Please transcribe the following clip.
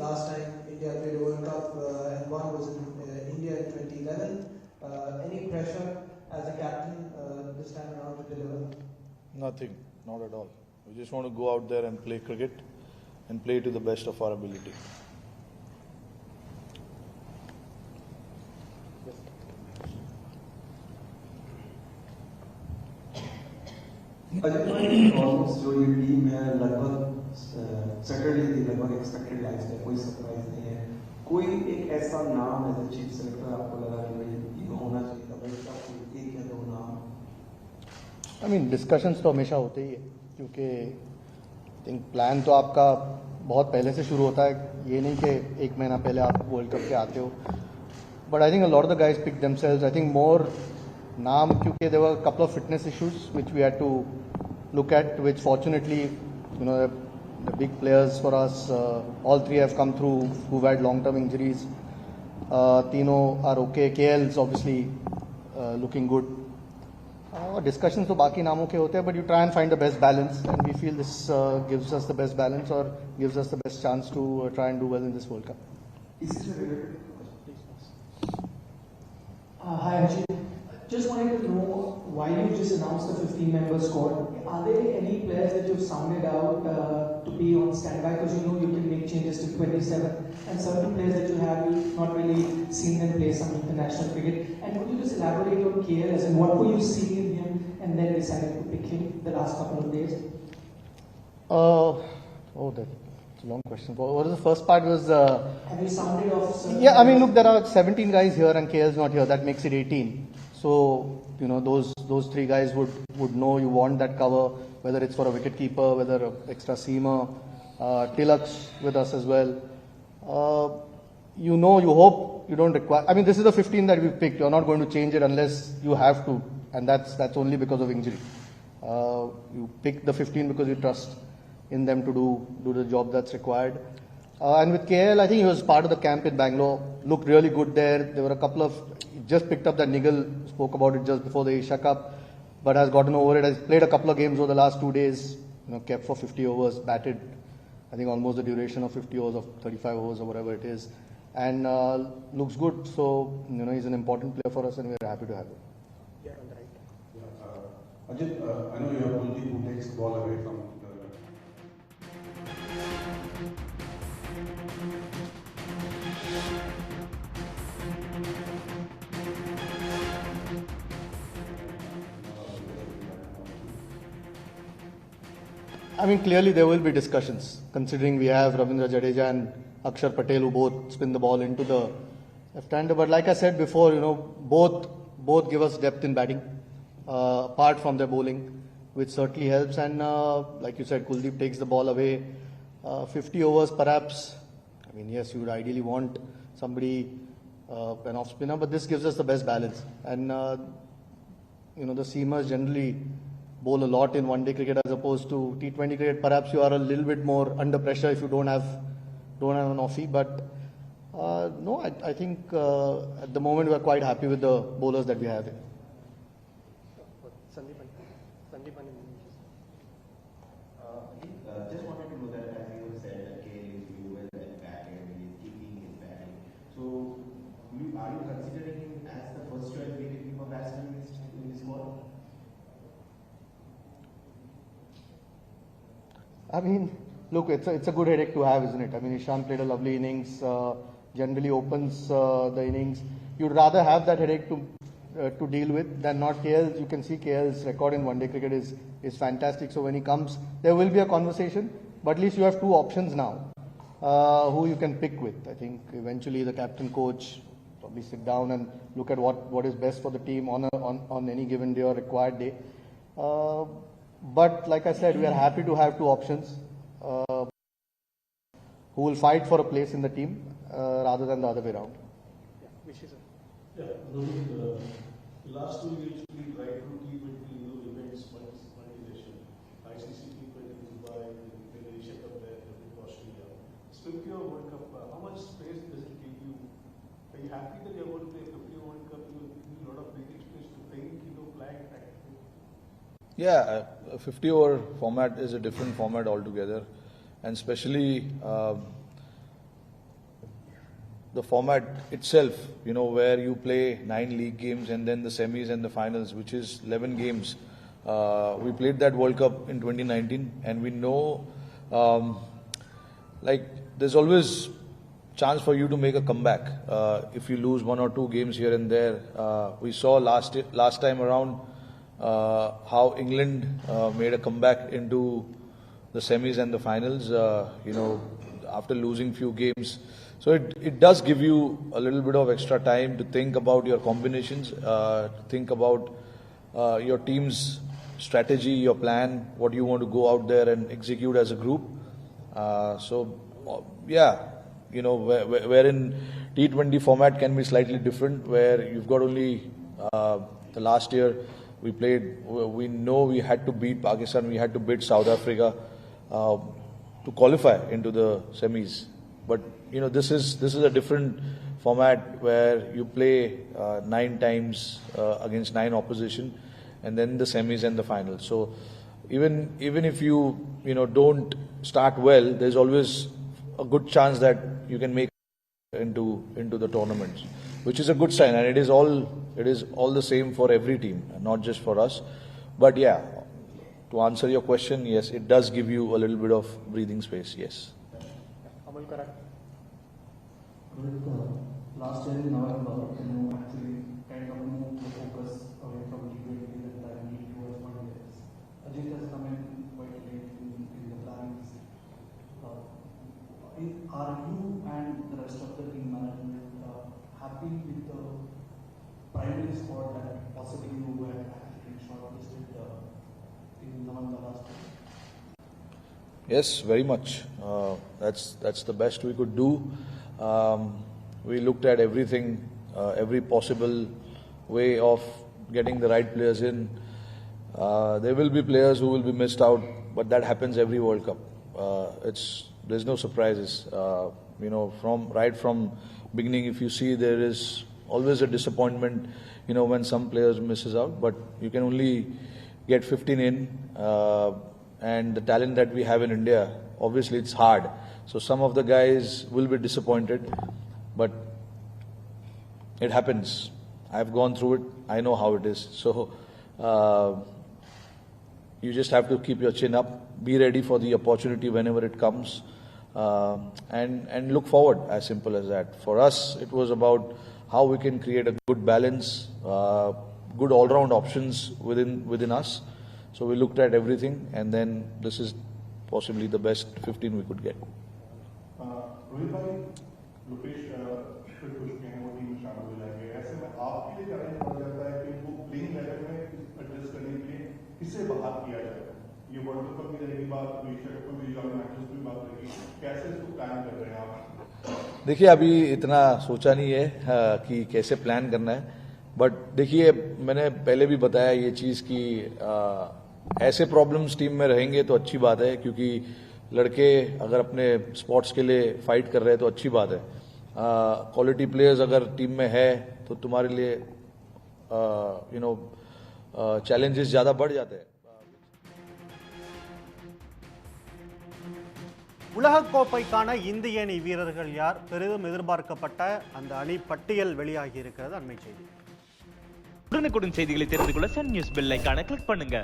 last time India played a World Cup and one was in India in 2011. Any pressure as a captain this time around to deliver? Nothing, not at all. We just want to go out there and play cricket and play to the best of our ability. Almost जो ये team है लगभग Saturday थी, लगभग expected life है, कोई surprise नहीं है. कोई एक ऐसा नाम एज ए चीफ सेलेक्टर आपको लगा कि भाई ये होना चाहिए था, भाई इसका कोई एक या दो नाम? आई मीन डिस्कशंस तो हमेशा होते ही है, क्योंकि आई थिंक प्लान तो आपका बहुत पहले से शुरू होता है. ये नहीं कि एक महीना पहले आप वर्ल्ड कप के आते हो. But I think a lot of the guys pick themselves. I think more नाम, क्योंकि there were couple of fitness issues which we had to look at, which fortunately, the big players for us, all three have come through who've had long-term injuries. Tino are okay. KL is obviously looking good. Discussions to baki naamon ke hote hain, but you try and find the best balance, and we feel this gives us the best balance or gives us the best chance to try and do well in this World Cup. Hi Ajit. Just wanted to know why you just announced the 15-member squad. Are there any players that you've sounded out to be on standby? Because you can make changes to 27. And certain players that you have, you've not really seen them play some international cricket. And could you just elaborate on KL as in what were you seeing in him and then decided to pick him the last couple of days? That's a long question. What was the first part? Was have you sounded off? Yeah, I mean, look, there are 17 guys here and KL is not here. That makes it 18. So, those three guys would know you want that cover, whether it's for a wicket keeper, whether an extra seamer. Tilak's with us as well. You hope you don't require. I mean, this is the 15 that we've picked. You're not going to change it unless you have to, and that's only because of injury. You pick the 15 because you trust in them to do the job that's required. And with KL, I think he was part of the camp in Bangalore. Looked really good there. There were a couple of. Just picked up that niggle, spoke about it just before the Asia Cup, but has gotten over it. Has played a couple of games over the last 2 days, kept for 50 overs, batted, I think almost the duration of 50 overs, of 35 overs or whatever it is, and looks good. So, he's an important player for us and we're happy to have him. Yeah, on the right. Ajit, I know you have Kuldeep who takes the ball away from the... I mean, clearly there will be discussions, considering we have Ravindra Jadeja and Akshar Patel who both spin the ball into the left-hander. But like I said before, both give us depth in batting, apart from their bowling, which certainly helps. And like you said, Kuldeep takes the ball away. 50 overs perhaps. I mean, yes, you would ideally want somebody, an off-spinner, but this gives us the best balance. And, the seamers generally bowl a lot in one-day cricket as opposed to T20 cricket. Perhaps you are a little bit more under pressure if you don't have an offie. But no, I think at the moment we are quite happy with the bowlers that we have here. Just wanted to know that, as you said, that KL is doing well at batting and he is keeping his batting. So, are you considering him as the first choice wicket-keeper batsman in this squad? I mean, look, it's a good headache to have, isn't it? I mean, Ishan played a lovely innings, generally opens the innings. You'd rather have that headache to deal with than not. KL, you can see KL's record in one-day cricket is fantastic. So when he comes, there will be a conversation, but at least you have two options now who you can pick with. I think eventually the captain coach probably sit down and look at what is best for the team on any given day or required day. But like I said, we are happy to have two options who will fight for a place in the team rather than the other way around. Last 2 years we tried to keep it in events, monetization. ICC T20 Dubai, the Asia Cup there, the Australia. Especially your World Cup, how much space does it give you? Are you happy that you're going to play 50 World Cup? You need a lot of breathing space to think, flag, tactical? Yeah, a 50-over format is a different format altogether, and especially the format itself, where you play 9 league games and then the semis and the finals, which is 11 games. We played that World Cup in 2019, and we know, there's always chance for you to make a comeback if you lose 1 or 2 games here and there. We saw last time around how England made a comeback into the semis and the finals, after losing few games. So it does give you a little bit of extra time to think about your combinations, think about your team's strategy, your plan, what you want to go out there and execute as a group. Wherein T20 format can be slightly different, where you've got only the last year we know we had to beat Pakistan, we had to beat South Africa to qualify into the semis. But this is a different format where you play 9 times against 9 opposition, and then the semis and the finals. So even if you don't start well, there's always a good chance that you can make into the tournaments, which is a good sign, and it is all the same for every team, not just for us. But yeah, to answer your question, yes, it does give you a little bit of breathing space. Yes. Last year in November, actually kind of moved the focus away from T20 and entirely towards one years. Ajit has come in quite late in the planning. Are you and the rest of the team management happy with the primary spot that possibly you were actually shortlisted in November last year? Yes, very much. That's the best we could do. We looked at everything, every possible way of getting the right players in. There will be players who will be missed out, but that happens every World Cup. There's no surprises. Right from beginning, if you see, there is always a disappointment, when some players misses out. But you can only get 15 in, and the talent that we have in India, obviously it's hard. So some of the guys will be disappointed, but it happens. I've gone through it. I know how it is. So you just have to keep your chin up, be ready for the opportunity whenever it comes, and look forward. As simple as that. For us, it was about how we can create a good balance, good all-round options within us. So we looked at everything, and then this is possibly the best 15 we could get. Rohit भाई, लोकेश फिर कुछ कहें वो team में शामिल हो जाएंगे, ऐसे में आपके लिए चैलेंज बढ़ जाता है कि वो प्लेइंग लेवल में एडजस्ट करने के लिए किसे बाहर किया जाए? ये वर्ल्ड कप में रहेगी बात, एशिया कप में भी मैचेस में बात रहेगी, कैसे इसको प्लान कर रहे हैं आप? देखिए, अभी इतना सोचा नहीं है कि कैसे प्लान करना है, बट देखिए, मैंने पहले भी बताया ये चीज़ कि ऐसे प्रॉब्लम्स टीम में रहेंगे तो अच्छी बात है, क्योंकि लड़के अगर अपने स्पोर्ट्स के लिए फाइट कर रहे हैं तो अच्छी बात है. क्वालिटी प्लेयर्स अगर टीम में है तो तुम्हारे लिए चैलेंजेस ज़्यादा बढ़ जाते हैं. உலகக்கோப்பைக்கான இந்திய அணி வீரர்கள் யார்? பெரிதும் எதிர்பார்க்கப்பட்ட அந்த அணி பட்டியல் வெளியாகி இருக்கிறது. அண்மை செய்தி. உடனுக்குடன் செய்திகளை தெரிந்து கொள்ள சன் நியூஸ் பெல் ஐகானை கிளிக் பண்ணுங்க.